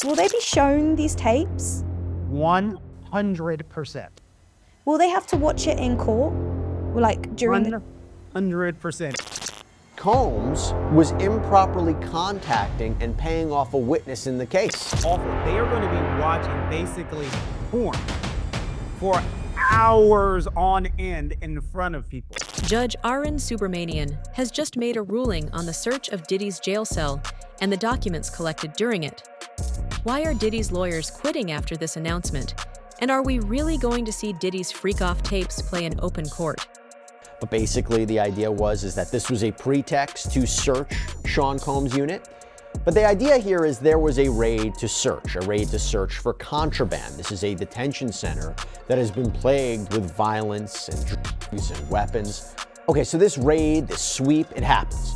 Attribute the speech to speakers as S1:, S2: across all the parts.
S1: Will they be shown these tapes?
S2: 100%.
S1: Will they have to watch it in court? Like during the...
S2: 100%.
S3: Combs was improperly contacting and paying off a witness in the case.
S2: Awful. They are going to be watching basically porn for hours on end in front of people.
S4: Judge Aaron Subramanian has just made a ruling on the search of Diddy's jail cell and the documents collected during it. Why are Diddy's lawyers quitting after this announcement? And are we really going to see Diddy's freak-off tapes play in open court?
S3: But basically the idea was that this was a pretext to search Sean Combs' unit. But the idea here is there was a raid to search for contraband. This is a detention center that has been plagued with violence and drugs and weapons. Okay, so this raid, this sweep, it happens.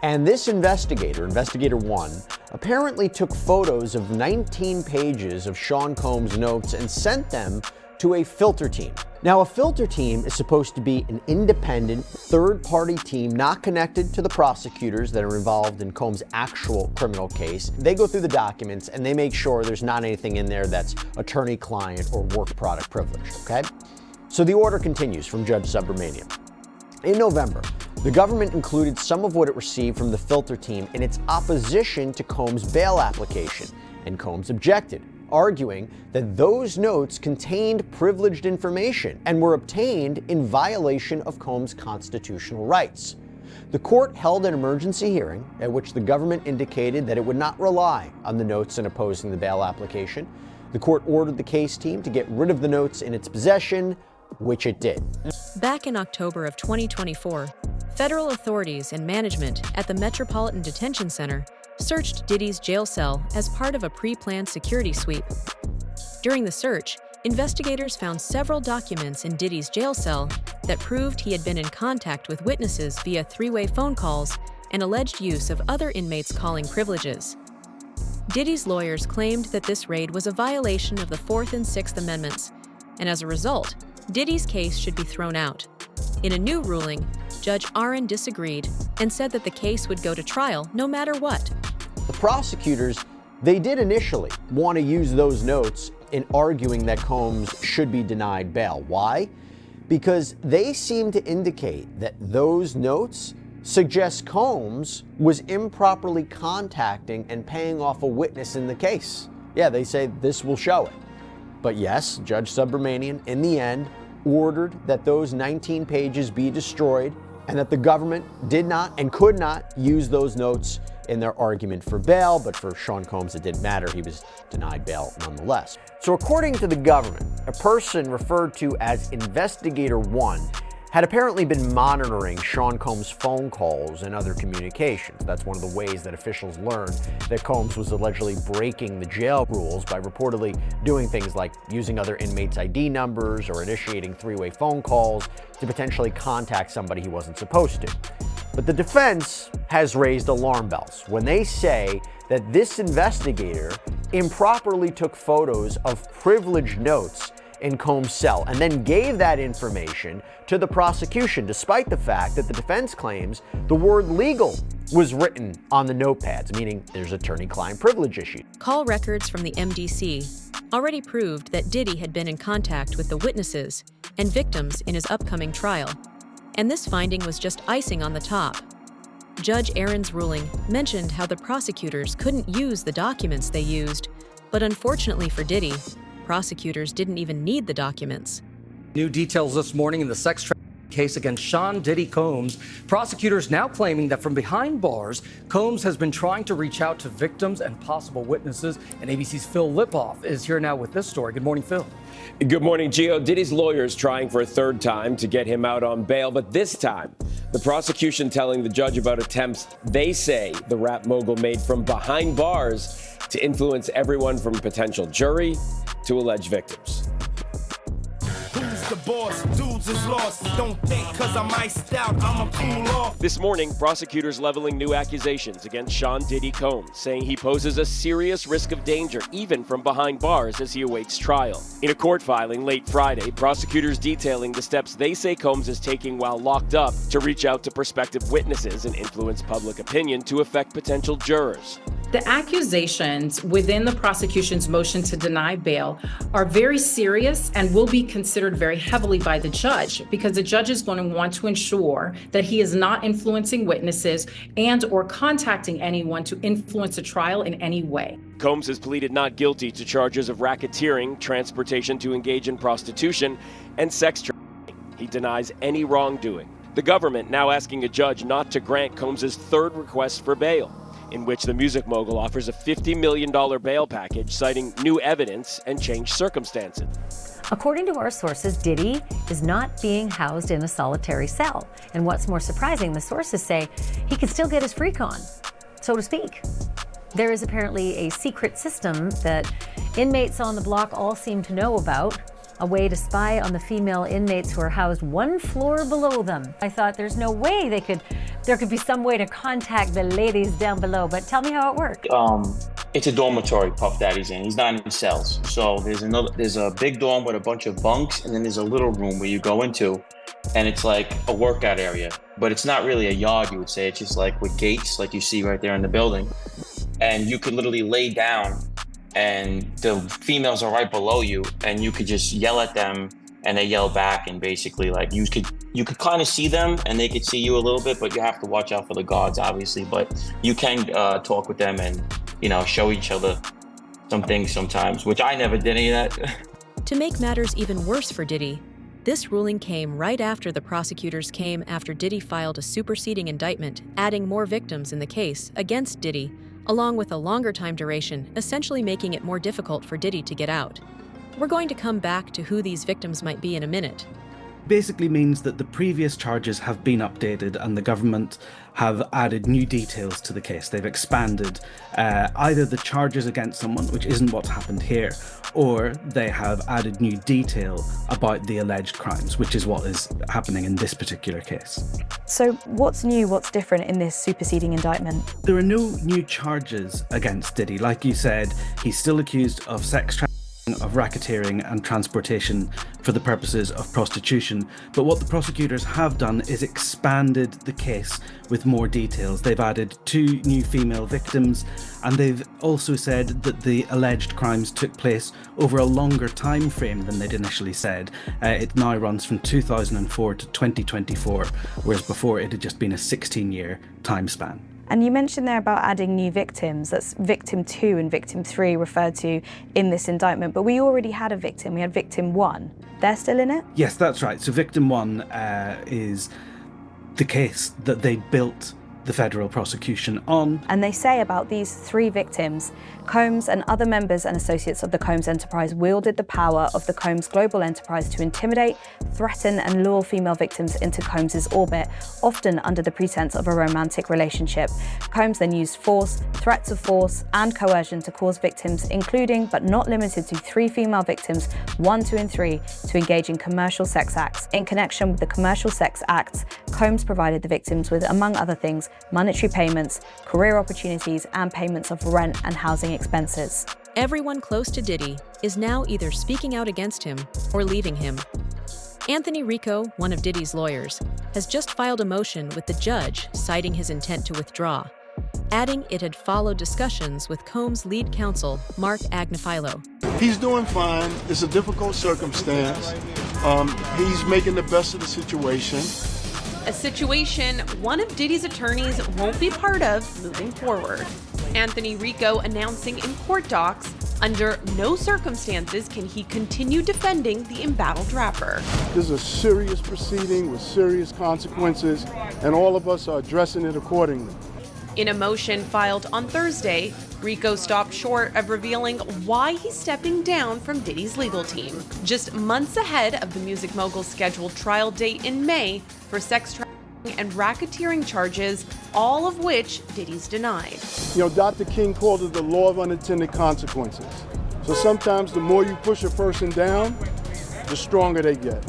S3: And this investigator, Investigator 1, apparently took photos of 19 pages of Sean Combs' notes and sent them to a filter team. Now, a filter team is supposed to be an independent, third-party team not connected to the prosecutors that are involved in Combs' actual criminal case. They go through the documents and they make sure there's not anything in there that's attorney-client or work product privilege, okay? So the order continues from Judge Subramanian. In November, the government included some of what it received from the filter team in its opposition to Combs' bail application, and Combs objected, arguing that those notes contained privileged information and were obtained in violation of Combs' constitutional rights. The court held an emergency hearing at which the government indicated that it would not rely on the notes in opposing the bail application. The court ordered the case team to get rid of the notes in its possession, which it did.
S4: Back in October of 2024, federal authorities and management at the Metropolitan Detention Center searched Diddy's jail cell as part of a pre-planned security sweep. During the search, investigators found several documents in Diddy's jail cell that proved he had been in contact with witnesses via three-way phone calls and alleged use of other inmates' calling privileges. Diddy's lawyers claimed that this raid was a violation of the Fourth and Sixth Amendments, and as a result, Diddy's case should be thrown out. In a new ruling, Judge Aaron disagreed and said that the case would go to trial no matter what.
S3: The prosecutors, they did initially want to use those notes in arguing that Combs should be denied bail. Why? Because they seem to indicate that those notes suggest Combs was improperly contacting and paying off a witness in the case. Yeah, they say this will show it. But yes, Judge Subramanian, in the end, ordered that those 19 pages be destroyed and that the government did not and could not use those notes in their argument for bail, but for Sean Combs it didn't matter. He was denied bail nonetheless. So according to the government, a person referred to as Investigator 1 had apparently been monitoring Sean Combs' phone calls and other communications. That's one of the ways that officials learned that Combs was allegedly breaking the jail rules by reportedly doing things like using other inmates' ID numbers or initiating three-way phone calls to potentially contact somebody he wasn't supposed to. But the defense has raised alarm bells when they say that this investigator improperly took photos of privileged notes in Combs' cell and then gave that information to the prosecution, despite the fact that the defense claims the word legal was written on the notepads, meaning there's attorney-client privilege issue.
S4: Call records from the MDC already proved that Diddy had been in contact with the witnesses and victims in his upcoming trial, and this finding was just icing on the top. Judge Aaron's ruling mentioned how the prosecutors couldn't use the documents they used, but unfortunately for Diddy, prosecutors didn't even need the documents.
S5: New details this morning in the sex trafficking case against Sean Diddy Combs. Prosecutors now claiming that from behind bars, Combs has been trying to reach out to victims and possible witnesses. And ABC's Phil Lipoff is here now with this story. Good morning, Phil.
S6: Good morning, Gio. Diddy's lawyers trying for a third time to get him out on bail, but this time, the prosecution telling the judge about attempts they say the rap mogul made from behind bars to influence everyone from potential jury to alleged victims.
S7: Who's the boss? Dudes is lost. Don't think cause I'm iced out, I'ma cool off.
S6: This morning, prosecutors leveling new accusations against Sean Diddy Combs, saying he poses a serious risk of danger, even from behind bars as he awaits trial. In a court filing late Friday, prosecutors detailing the steps they say Combs is taking while locked up to reach out to prospective witnesses and influence public opinion to affect potential jurors.
S8: The accusations within the prosecution's motion to deny bail are very serious and will be considered very heavily by the judge, because the judge is going to want to ensure that he is not influencing witnesses and or contacting anyone to influence a trial in any way.
S6: Combs has pleaded not guilty to charges of racketeering, transportation to engage in prostitution, and sex trafficking. He denies any wrongdoing. The government now asking a judge not to grant Combs' third request for bail, in which the music mogul offers a $50 million bail package, citing new evidence and changed circumstances.
S9: According to our sources, Diddy is not being housed in a solitary cell. And what's more surprising, the sources say he can still get his freak on, so to speak. There is apparently a secret system that inmates on the block all seem to know about, a way to spy on the female inmates who are housed one floor below them. I thought there's no way there could be some way to contact the ladies down below, but tell me how it worked.
S10: It's a dormitory Puff Daddy's in. He's not in cells. So there's a big dorm with a bunch of bunks, and then there's a little room where you go into, and it's like a workout area. But it's not really a yard, you would say. It's just like with gates, like you see right there in the building. And you could literally lay down, and the females are right below you, and you could just yell at them, and they yell back, and basically like you could kind of see them, and they could see you a little bit, but you have to watch out for the guards, obviously. But you can talk with them and, show each other some things sometimes, which I never did any of that.
S4: To make matters even worse for Diddy, this ruling came right after the prosecutors came after Diddy filed a superseding indictment, adding more victims in the case against Diddy, along with a longer time duration, essentially making it more difficult for Diddy to get out. We're going to come back to who these victims might be in a minute.
S11: Basically means that the previous charges have been updated and the government have added new details to the case. They've expanded either the charges against someone, which isn't what's happened here, or they have added new detail about the alleged crimes, which is what is happening in this particular case.
S1: So what's new, what's different in this superseding indictment?
S11: There are no new charges against Diddy. Like you said, he's still accused of sex trafficking, of racketeering and transportation for the purposes of prostitution. But what the prosecutors have done is expanded the case with more details. They've added 2 new female victims, and they've also said that the alleged crimes took place over a longer time frame than they'd initially said. It now runs from 2004 to 2024, whereas before it had just been a 16-year time span.
S1: And you mentioned there about adding new victims. That's victim 2 and victim 3 referred to in this indictment, but we already had a victim. We had victim 1. They're still in it?
S11: Yes, that's right. So victim 1 is the case that they built the federal prosecution on.
S1: And they say about these 3 victims, Combs and other members and associates of the Combs enterprise wielded the power of the Combs global enterprise to intimidate, threaten and lure female victims into Combs' orbit, often under the pretense of a romantic relationship. Combs then used force, threats of force and coercion to cause victims, including but not limited to 3 female victims, 1, 2 and 3, to engage in commercial sex acts. In connection with the commercial sex acts, Combs provided the victims with, among other things, monetary payments, career opportunities and payments of rent and housing expenses.
S4: Everyone close to Diddy is now either speaking out against him or leaving him. Anthony Rico, one of Diddy's lawyers, has just filed a motion with the judge citing his intent to withdraw, adding it had followed discussions with Combs' lead counsel, Mark Agnifilo.
S12: He's doing fine. It's a difficult circumstance. He's making the best of the situation.
S13: A situation one of Diddy's attorneys won't be part of moving forward. Anthony Rico announcing in court docs, under no circumstances can he continue defending the embattled rapper.
S12: This is a serious proceeding with serious consequences, and all of us are addressing it accordingly.
S13: In a motion filed on Thursday, Rico stopped short of revealing why he's stepping down from Diddy's legal team, just months ahead of the music mogul's scheduled trial date in May for sex trafficking and racketeering charges, all of which Diddy's denied.
S12: Dr. King called it the law of unintended consequences. So sometimes the more you push a person down, the stronger they get.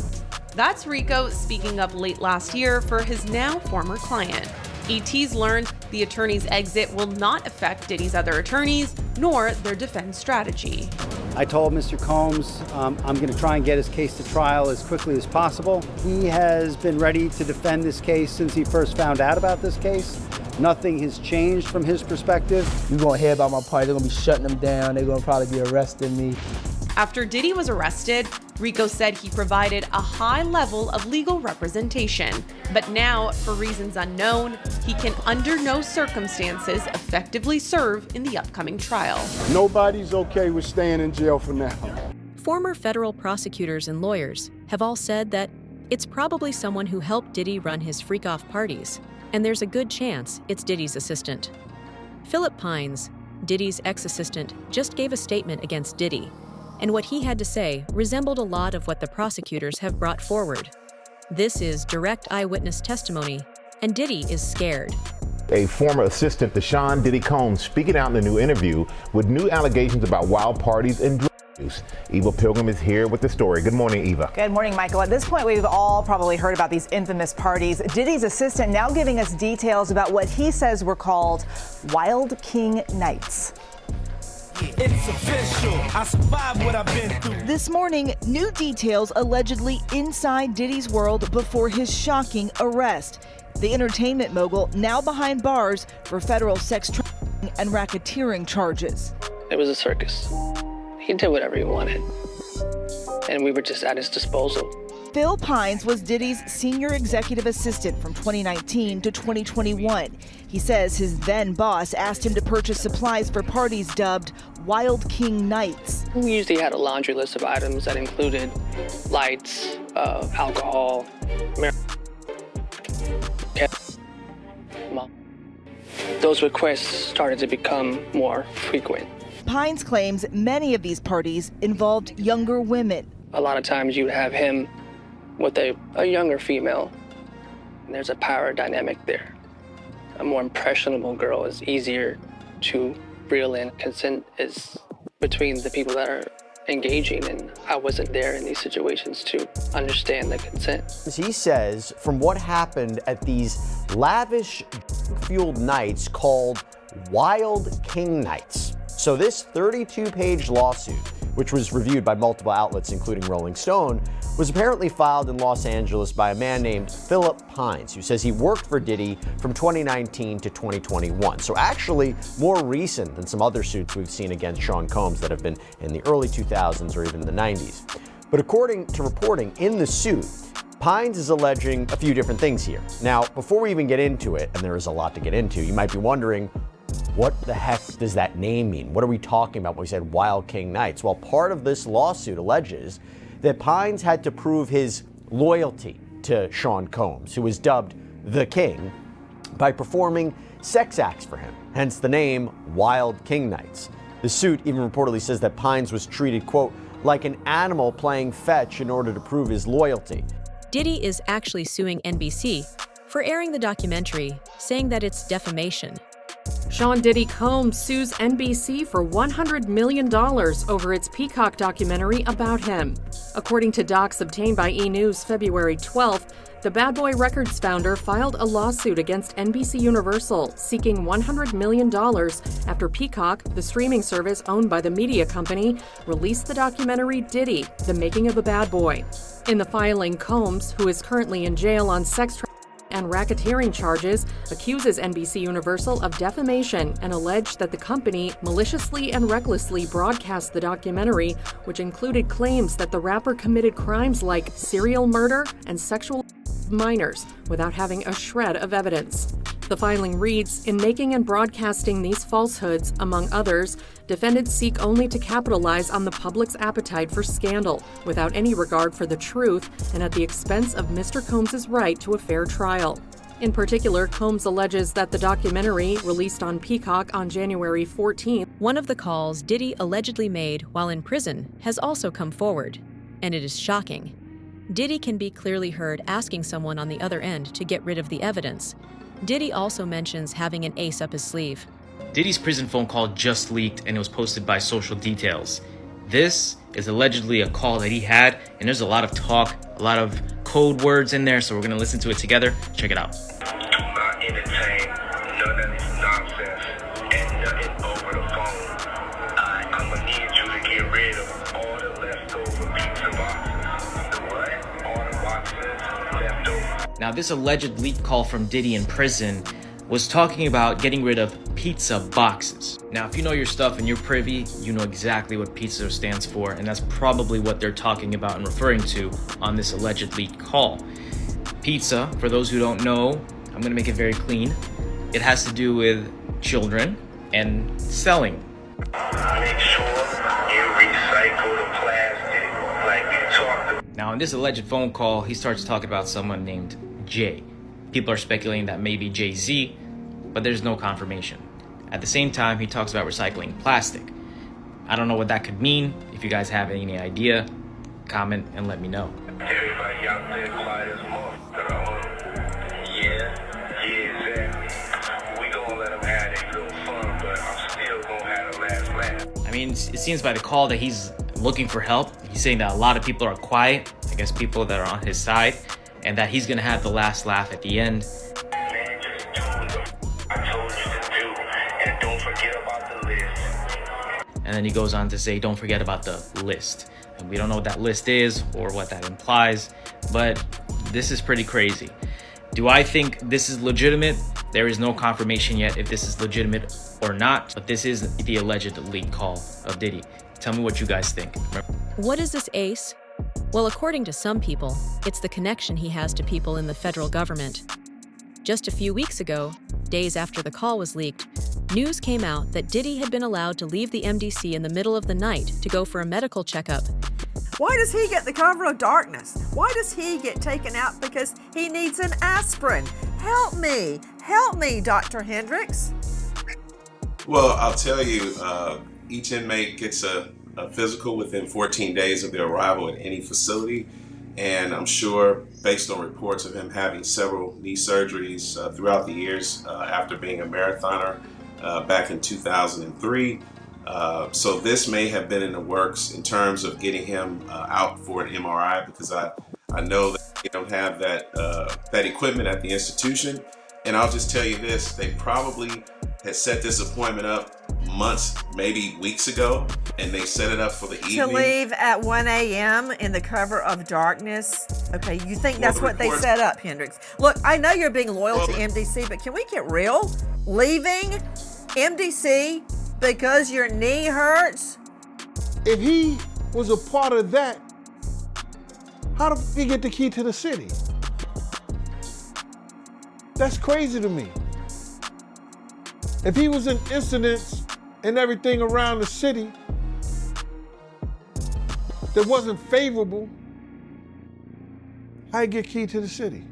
S13: That's Rico speaking up late last year for his now former client. ET's learned the attorney's exit will not affect Diddy's other attorneys, nor their defense strategy.
S14: I told Mr. Combs I'm going to try and get his case to trial as quickly as possible. He has been ready to defend this case since he first found out about this case. Nothing has changed from his perspective.
S15: You're gonna hear about my party, they're gonna be shutting them down, they're gonna probably be arresting me.
S13: After Diddy was arrested, Rico said he provided a high level of legal representation. But now, for reasons unknown, he can under no circumstances effectively serve in the upcoming trial.
S12: Nobody's okay with staying in jail for now.
S4: Former federal prosecutors and lawyers have all said that it's probably someone who helped Diddy run his freak-off parties, and there's a good chance it's Diddy's assistant. Philip Pines, Diddy's ex-assistant, just gave a statement against Diddy, and what he had to say resembled a lot of what the prosecutors have brought forward. This is direct eyewitness testimony, and Diddy is scared.
S16: A former assistant to Sean Diddy Combs speaking out in the new interview with new allegations about wild parties and drug use. Eva Pilgrim is here with the story. Good morning, Eva.
S17: Good morning, Michael. At this point, we've all probably heard about these infamous parties. Diddy's assistant now giving us details about what he says were called Wild King Nights.
S7: It's official. I survived what I've been through.
S18: This morning, new details allegedly inside Diddy's world before his shocking arrest. The entertainment mogul now behind bars for federal sex trafficking and racketeering charges.
S19: It was a circus. He did whatever he wanted, and we were just at his disposal.
S18: Phil Pines was Diddy's senior executive assistant from 2019 to 2021. He says his then boss asked him to purchase supplies for parties dubbed Wild King Nights.
S19: We usually had a laundry list of items that included lights, alcohol, those requests started to become more frequent.
S18: Pines claims many of these parties involved younger women.
S19: A lot of times you'd have him with a younger female, and there's a power dynamic there. A more impressionable girl is easier to reel in. Consent is between the people that are engaging, and I wasn't there in these situations to understand the consent.
S3: He says from what happened at these lavish fueled nights called Wild King Nights. So this 32-page lawsuit, which was reviewed by multiple outlets including Rolling Stone, was apparently filed in Los Angeles by a man named Philip Pines, who says he worked for Diddy from 2019 to 2021. So actually more recent than some other suits we've seen against Sean Combs that have been in the early 2000s or even the 90s. But according to reporting in the suit, Pines is alleging a few different things here. Now, before we even get into it, and there is a lot to get into, you might be wondering, what the heck does that name mean? What are we talking about when we said Wild King Nights? Well, part of this lawsuit alleges that Pines had to prove his loyalty to Sean Combs, who was dubbed the King, by performing sex acts for him, hence the name Wild King Nights. The suit even reportedly says that Pines was treated, quote, like an animal playing fetch in order to prove his loyalty.
S4: Diddy is actually suing NBC for airing the documentary, saying that it's defamation.
S20: Sean Diddy Combs sues NBC for $100 million over its Peacock documentary about him. According to docs obtained by E! News February 12th, the Bad Boy Records founder filed a lawsuit against NBC Universal seeking $100 million after Peacock, the streaming service owned by the media company, released the documentary Diddy, The Making of a Bad Boy. In the filing, Combs, who is currently in jail on sex trafficking and racketeering charges, accuses NBC Universal of defamation and alleged that the company maliciously and recklessly broadcast the documentary, which included claims that the rapper committed crimes like serial murder and sexual minors without having a shred of evidence. The filing reads, in making and broadcasting these falsehoods, among others, defendants seek only to capitalize on the public's appetite for scandal without any regard for the truth and at the expense of Mr. Combs' right to a fair trial. In particular, Combs alleges that the documentary, released on Peacock on January 14th,
S4: one of the calls Diddy allegedly made while in prison has also come forward, and it is shocking. Diddy can be clearly heard asking someone on the other end to get rid of the evidence. Diddy also mentions having an ace up his sleeve.
S21: Diddy's prison phone call just leaked and it was posted by Social Details. This is allegedly a call that he had, and there's a lot of talk, a lot of code words in there, so we're gonna listen to it together. Check it out.
S7: Do not entertain none of this nonsense and nothing over the phone. I'm gonna need you to get rid of all the leftover pizza boxes. The what? All the boxes left over.
S21: Now, this alleged leaked call from Diddy in prison was talking about getting rid of pizza boxes. Now, if you know your stuff and you're privy, you know exactly what pizza stands for, and that's probably what they're talking about and referring to on this alleged leaked call. Pizza, for those who don't know, I'm gonna make it very clean. It has to do with children and selling.
S7: Make sure you recycle the plastic like we talked about.
S21: Now, in this alleged phone call, he starts talking about someone named Jay. People are speculating that may be Jay-Z, but there's no confirmation. At the same time, he talks about recycling plastic. I don't know what that could mean. If you guys have any idea, comment and let me know.
S7: Everybody out there quiet as Yeah, exactly. We gonna let them have their little fun, but I'm still gonna have the last laugh.
S21: I mean, it seems by the call that he's looking for help. He's saying that a lot of people are quiet, I guess people that are on his side, and that he's gonna have the last laugh at the end.
S7: Man, just do what I told you to do, and don't forget about the list.
S21: And then he goes on to say, don't forget about the list. And we don't know what that list is or what that implies, but this is pretty crazy. Do I think this is legitimate? There is no confirmation yet if this is legitimate or not, but this is the alleged leaked call of Diddy. Tell me what you guys think.
S4: What is this ace? Well, according to some people, it's the connection he has to people in the federal government. Just a few weeks ago, days after the call was leaked, news came out that Diddy had been allowed to leave the MDC in the middle of the night to go for a medical checkup.
S2: Why does he get the cover of darkness? Why does he get taken out because he needs an aspirin? Help me, Dr. Hendricks.
S22: Well, I'll tell you, each inmate gets a physical within 14 days of their arrival at any facility. And I'm sure, based on reports of him having several knee surgeries throughout the years after being a marathoner back in 2003, so this may have been in the works in terms of getting him out for an MRI, because I know that they don't have that equipment at the institution. And I'll just tell you this, they probably had set this appointment up months, maybe weeks ago, and they set it up for the evening.
S2: To leave at 1 a.m. in the cover of darkness? Okay, you think that's what they set up, Hendricks? Look, I know you're being loyal to MDC, but can we get real? Leaving MDC because your knee hurts?
S12: If he was a part of that, how did he get the key to the city? That's crazy to me. If he was in incidents and everything around the city that wasn't favorable, how you get key to the city?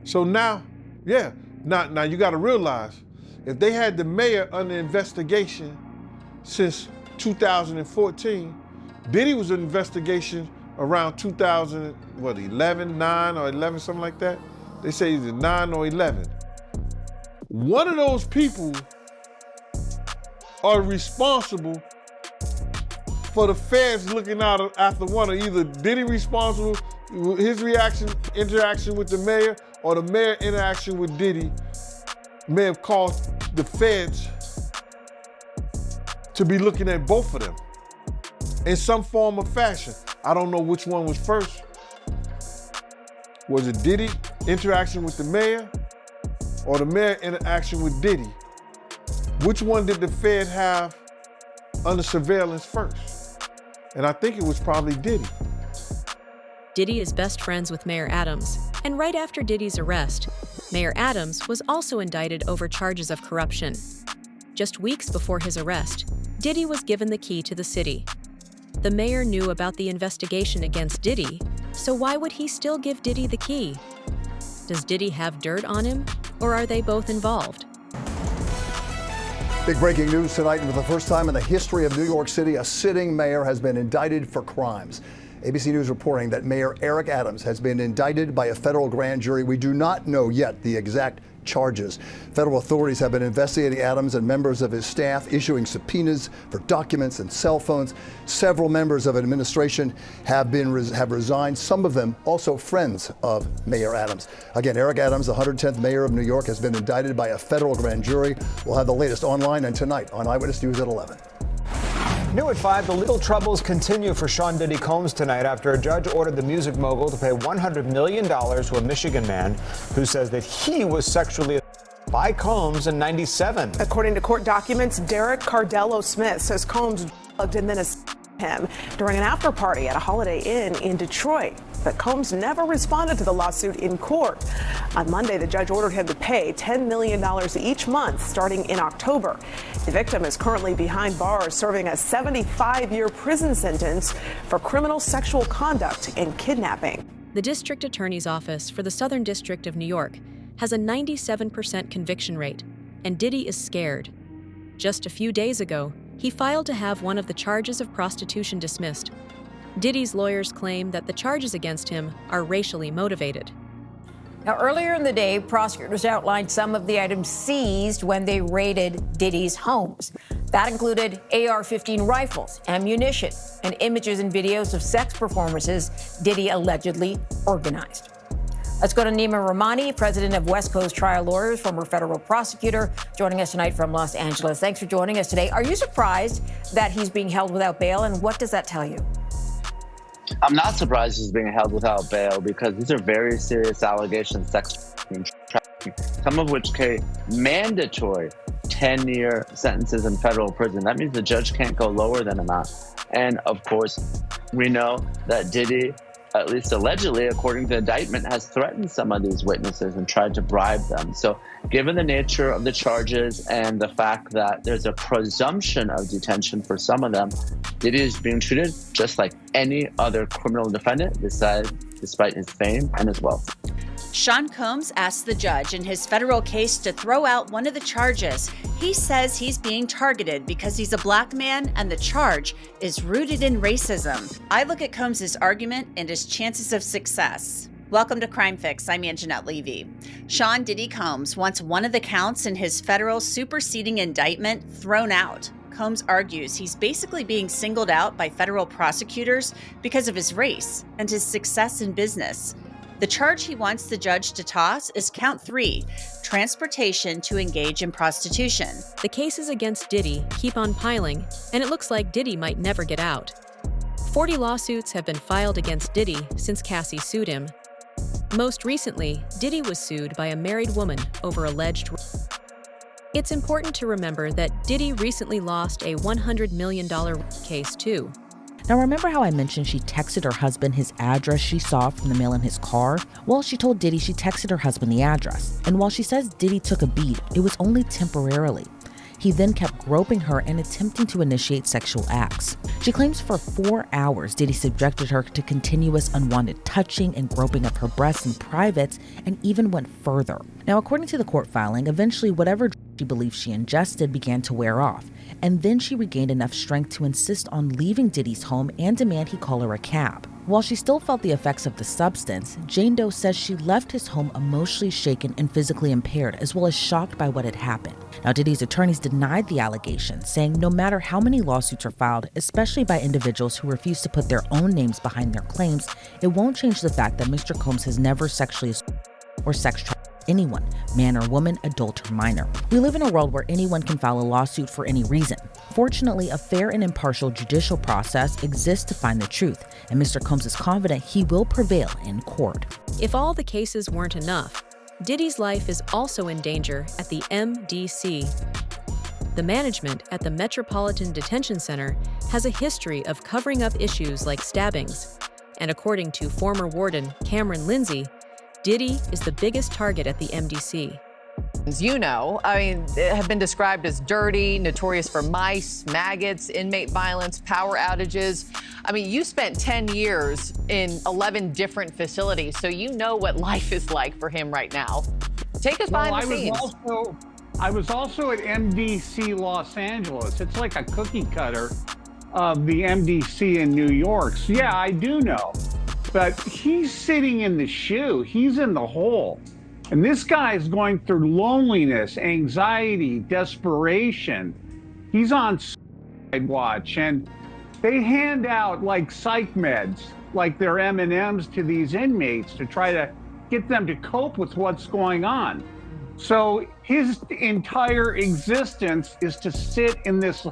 S12: So now you got to realize, if they had the mayor under investigation since 2014, Diddy was in investigation around 2011, 9 or 11, something like that. They say either 9 or 11. One of those people are responsible for the feds looking out after one, or either Diddy responsible, his interaction with the mayor, or the mayor interaction with Diddy may have caused the feds to be looking at both of them in some form or fashion. I don't know which one was first. Was it Diddy interaction with the mayor, or the mayor interaction with Diddy? Which one did the Fed have under surveillance first? And I think it was probably Diddy.
S4: Diddy is best friends with Mayor Adams, and right after Diddy's arrest, Mayor Adams was also indicted over charges of corruption. Just weeks before his arrest, Diddy was given the key to the city. The mayor knew about the investigation against Diddy, so why would he still give Diddy the key? Does Diddy have dirt on him, or are they both involved?
S23: Big breaking news tonight. For the first time in the history of New York City, a sitting mayor has been indicted for crimes. ABC News reporting that Mayor Eric Adams has been indicted by a federal grand jury. We do not know yet the exact charges. Federal authorities have been investigating Adams and members of his staff, issuing subpoenas for documents and cell phones. Several members of administration have resigned, some of them also friends of Mayor Adams. Again, Eric Adams, the 110th mayor of New York, has been indicted by a federal grand jury. We'll have the latest online and tonight on Eyewitness News at 11.
S5: New at 5, the legal troubles continue for Sean Diddy Combs tonight after a judge ordered the music mogul to pay $100 million to a Michigan man who says that he was sexually assaulted by Combs in '97.
S6: According to court documents, Derek Cardello Smith says Combs drugged and then assaulted him during an after party at a Holiday Inn in Detroit. But Combs never responded to the lawsuit in court. On Monday, the judge ordered him to pay $10 million each month starting in October. The victim is currently behind bars serving a 75-year prison sentence for criminal sexual conduct and kidnapping.
S4: The district attorney's office for the Southern District of New York has a 97% conviction rate, and Diddy is scared. Just a few days ago, he filed to have one of the charges of prostitution dismissed. Diddy's lawyers claim that the charges against him are racially motivated.
S8: Now, earlier in the day, prosecutors outlined some of the items seized when they raided Diddy's homes. That included AR-15 rifles, ammunition, and images and videos of sex performances Diddy allegedly organized. Let's go to Nima Rahmani, president of West Coast Trial Lawyers, former federal prosecutor, joining us tonight from Los Angeles. Thanks for joining us today. Are you surprised that he's being held without bail, and what does that tell you?
S24: I'm not surprised he's being held without bail because these are very serious allegations, sex trafficking, some of which carry mandatory 10-year sentences in federal prison. That means the judge can't go lower than amount. And of course, we know that Diddy, at least allegedly, according to the indictment, has threatened some of these witnesses and tried to bribe them. So given the nature of the charges and the fact that there's a presumption of detention for some of them, Diddy is being treated just like any other criminal defendant, despite his fame and his wealth.
S25: Sean Combs asked the judge in his federal case to throw out one of the charges. He says he's being targeted because he's a black man and the charge is rooted in racism. I look at Combs' argument and his chances of success. Welcome to Crime Fix. I'm Anjanette Levy. Sean Diddy Combs wants one of the counts in his federal superseding indictment thrown out. Combs argues he's basically being singled out by federal prosecutors because of his race and his success in business. The charge he wants the judge to toss is count 3, transportation to engage in prostitution.
S4: The cases against Diddy keep on piling, and it looks like Diddy might never get out. 40 lawsuits have been filed against Diddy since Cassie sued him. Most recently, Diddy was sued by a married woman over alleged rape. It's important to remember that Diddy recently lost a $100 million case too.
S26: Now, remember how I mentioned she texted her husband his address she saw from the mail in his car? Well, she told Diddy she texted her husband the address. And while she says Diddy took a beat, it was only temporarily. He then kept groping her and attempting to initiate sexual acts. She claims for 4 hours, Diddy subjected her to continuous unwanted touching and groping of her breasts in private, and even went further. Now, according to the court filing, eventually whatever she believed she ingested began to wear off, and then she regained enough strength to insist on leaving Diddy's home and demand he call her a cab. While she still felt the effects of the substance, Jane Doe says she left his home emotionally shaken and physically impaired, as well as shocked by what had happened. Now, Diddy's attorneys denied the allegations, saying no matter how many lawsuits are filed, especially by individuals who refuse to put their own names behind their claims, it won't change the fact that Mr. Combs has never sexually assaulted or sex trafficked anyone, man or woman, adult or minor. We live in a world where anyone can file a lawsuit for any reason. Fortunately, a fair and impartial judicial process exists to find the truth, and Mr. Combs is confident he will prevail in court.
S4: If all the cases weren't enough, Diddy's life is also in danger at the MDC. The management at the Metropolitan Detention Center has a history of covering up issues like stabbings. And according to former warden Cameron Lindsay, Diddy is the biggest target at the MDC.
S27: You know, have been described as dirty, notorious for mice, maggots, inmate violence, power outages. You spent 10 years in 11 different facilities, so you know what life is like for him right now. Take us behind the scenes.
S28: I was also at MDC Los Angeles. It's like a cookie cutter of the MDC in New York. So yeah, I do know. But he's sitting in the shoe. He's in the hole. And this guy is going through loneliness, anxiety, desperation. He's on suicide watch. And they hand out like psych meds, like they're M&Ms to these inmates to try to get them to cope with what's going on. So his entire existence is to sit in this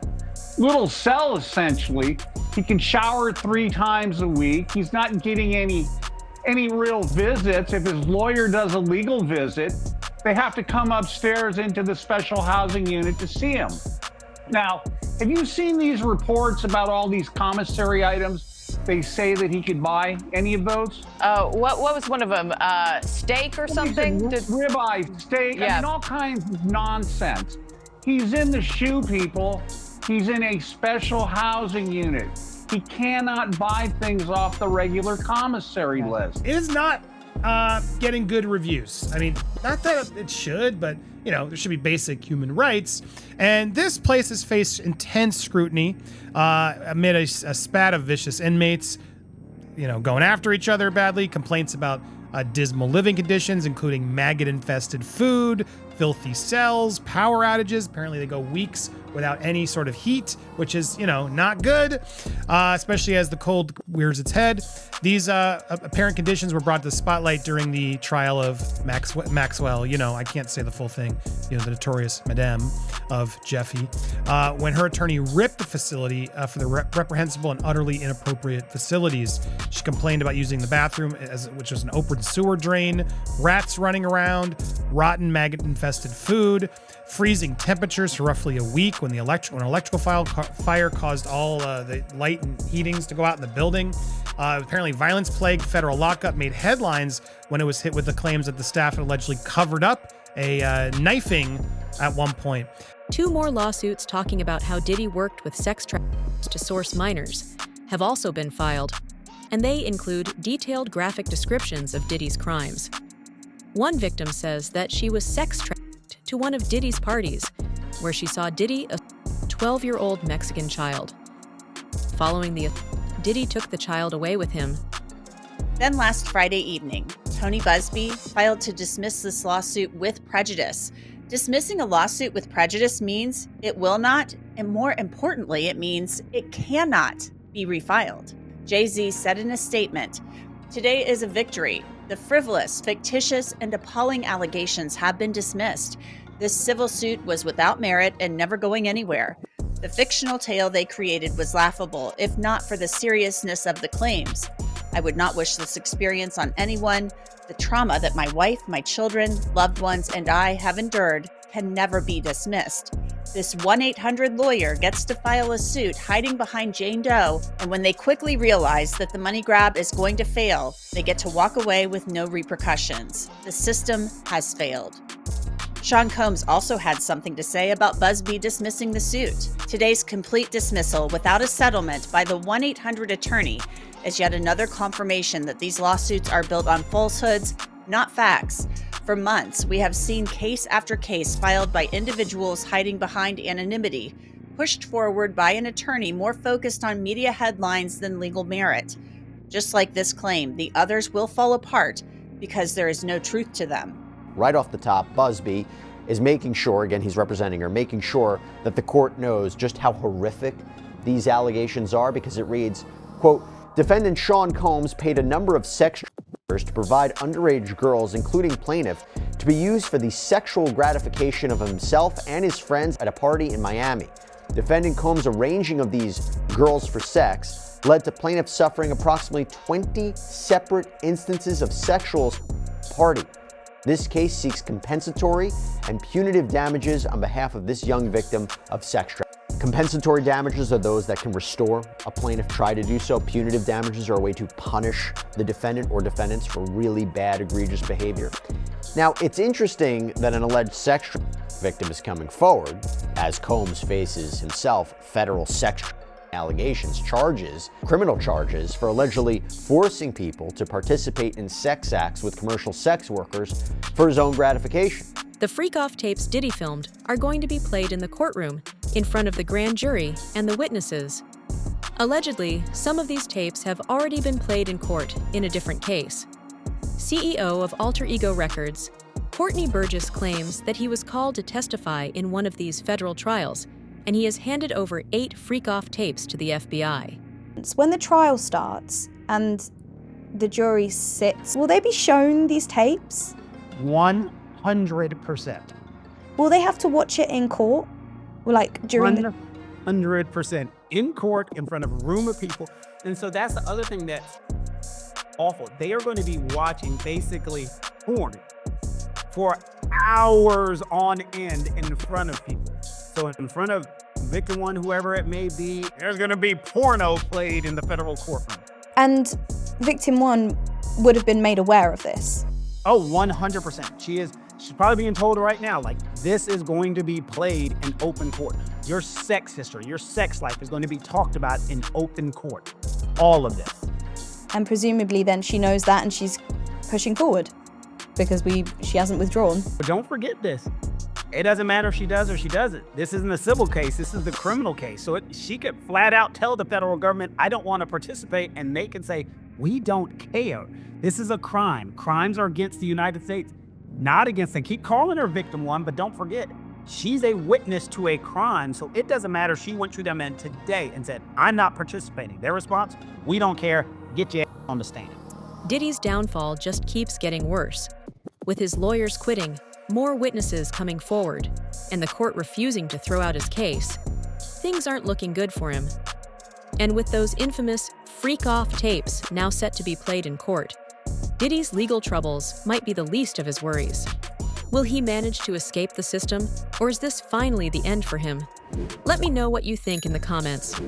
S28: little cell, essentially. He can shower 3 times a week. He's not getting any real visits. If his lawyer does a legal visit, they have to come upstairs into the special housing unit to see him. Now, have you seen these reports about all these commissary items they say that he could buy? Any of those?
S27: What was one of them? Steak or something?
S28: Ribeye, steak, I mean, all kinds of nonsense. He's in the shoe, people. He's in a special housing unit. He cannot buy things off the regular commissary list.
S1: It is not getting good reviews. I mean, not that it should, but you know, there should be basic human rights. And this place has faced intense scrutiny amid a spat of vicious inmates, you know, going after each other badly, complaints about dismal living conditions, including maggot-infested food, filthy cells, power outages. Apparently they go weeks without any sort of heat, which is, you know, not good, especially as the cold rears its head. These apparent conditions were brought to the spotlight during the trial of Maxwell, you know, I can't say the full thing, you know, the notorious Madame of Jeffy, when her attorney ripped the facility for the reprehensible and utterly inappropriate facilities. She complained about using the bathroom, which was an open sewer drain, rats running around, rotten maggot-infested food, freezing temperatures for roughly a week when an electrical fire caused all the light and heatings to go out in the building. Apparently violence-plagued federal lockup made headlines when it was hit with the claims that the staff had allegedly covered up a knifing at one point.
S4: 2 more lawsuits talking about how Diddy worked with sex traffickers to source minors have also been filed, and they include detailed graphic descriptions of Diddy's crimes. One victim says that she was sex trafficked to one of Diddy's parties, where she saw Diddy, a 12-year-old Mexican child. Following the Diddy took the child away with him.
S25: Then last Friday evening, Tony Busby filed to dismiss this lawsuit with prejudice. Dismissing a lawsuit with prejudice means it will not, and more importantly, it means it cannot be refiled. Jay-Z said in a statement, "Today is a victory. The frivolous, fictitious, and appalling allegations have been dismissed. This civil suit was without merit and never going anywhere. The fictional tale they created was laughable, if not for the seriousness of the claims. I would not wish this experience on anyone. The trauma that my wife, my children, loved ones, and I have endured can never be dismissed. This 1-800 lawyer gets to file a suit hiding behind Jane Doe, and when they quickly realize that the money grab is going to fail, they get to walk away with no repercussions. The system has failed." Sean Combs also had something to say about Busby dismissing the suit. Today's complete dismissal without a settlement by the 1-800 attorney is yet another confirmation that these lawsuits are built on falsehoods, not facts. For months, we have seen case after case filed by individuals hiding behind anonymity, pushed forward by an attorney more focused on media headlines than legal merit. Just like this claim, the others will fall apart because there is no truth to them.
S3: Right off the top, Busby is making sure, again, he's representing her, making sure that the court knows just how horrific these allegations are, because it reads, quote, "Defendant Sean Combs paid a number of sex traffickers to provide underage girls, including plaintiff, to be used for the sexual gratification of himself and his friends at a party in Miami. Defendant Combs' arranging of these girls for sex led to plaintiff suffering approximately 20 separate instances of sexual party. This case seeks compensatory and punitive damages on behalf of this young victim of sex trafficking. Compensatory damages are those that can restore a plaintiff try to do so. Punitive damages are a way to punish the defendant or defendants for really bad, egregious behavior. Now, it's interesting that an alleged sex victim is coming forward, as Combs faces himself federal sex allegations, criminal charges for allegedly forcing people to participate in sex acts with commercial sex workers for his own gratification.
S4: The freak-off tapes Diddy filmed are going to be played in the courtroom in front of the grand jury and the witnesses. Allegedly, some of these tapes have already been played in court in a different case. CEO of Alter Ego Records, Courtney Burgess claims that he was called to testify in one of these federal trials, and he has handed over 8 freak-off tapes to the FBI.
S9: When the trial starts and the jury sits, will they be shown these tapes?
S1: 100%.
S9: Will they have to watch it in court? Like during the...
S10: 100% in court in front of a room of people. And so that's the other thing that's awful. They are going to be watching basically porn for hours on end in front of people. So in front of victim one, whoever it may be, there's going to be porno played in the federal courtroom.
S9: And victim one would have been made aware of this.
S10: Oh, 100%. She's probably being told right now, like, this is going to be played in open court. Your sex history, your sex life is going to be talked about in open court. All of this.
S9: And presumably then she knows that and she's pushing forward because she hasn't withdrawn.
S10: But don't forget this. It doesn't matter if she does or she doesn't. This isn't a civil case, this is the criminal case. So she could flat out tell the federal government, I don't want to participate, and they can say, we don't care. This is a crime. Crimes are against the United States, not against them. Keep calling her victim one, but don't forget, she's a witness to a crime, so it doesn't matter if she went to them in today and said, I'm not participating. Their response, we don't care, get your ass on the stand.
S4: Diddy's downfall just keeps getting worse. With his lawyers quitting, more witnesses coming forward, and the court refusing to throw out his case, things aren't looking good for him. And with those infamous freak-off tapes now set to be played in court, Diddy's legal troubles might be the least of his worries. Will he manage to escape the system, or is this finally the end for him? Let me know what you think in the comments.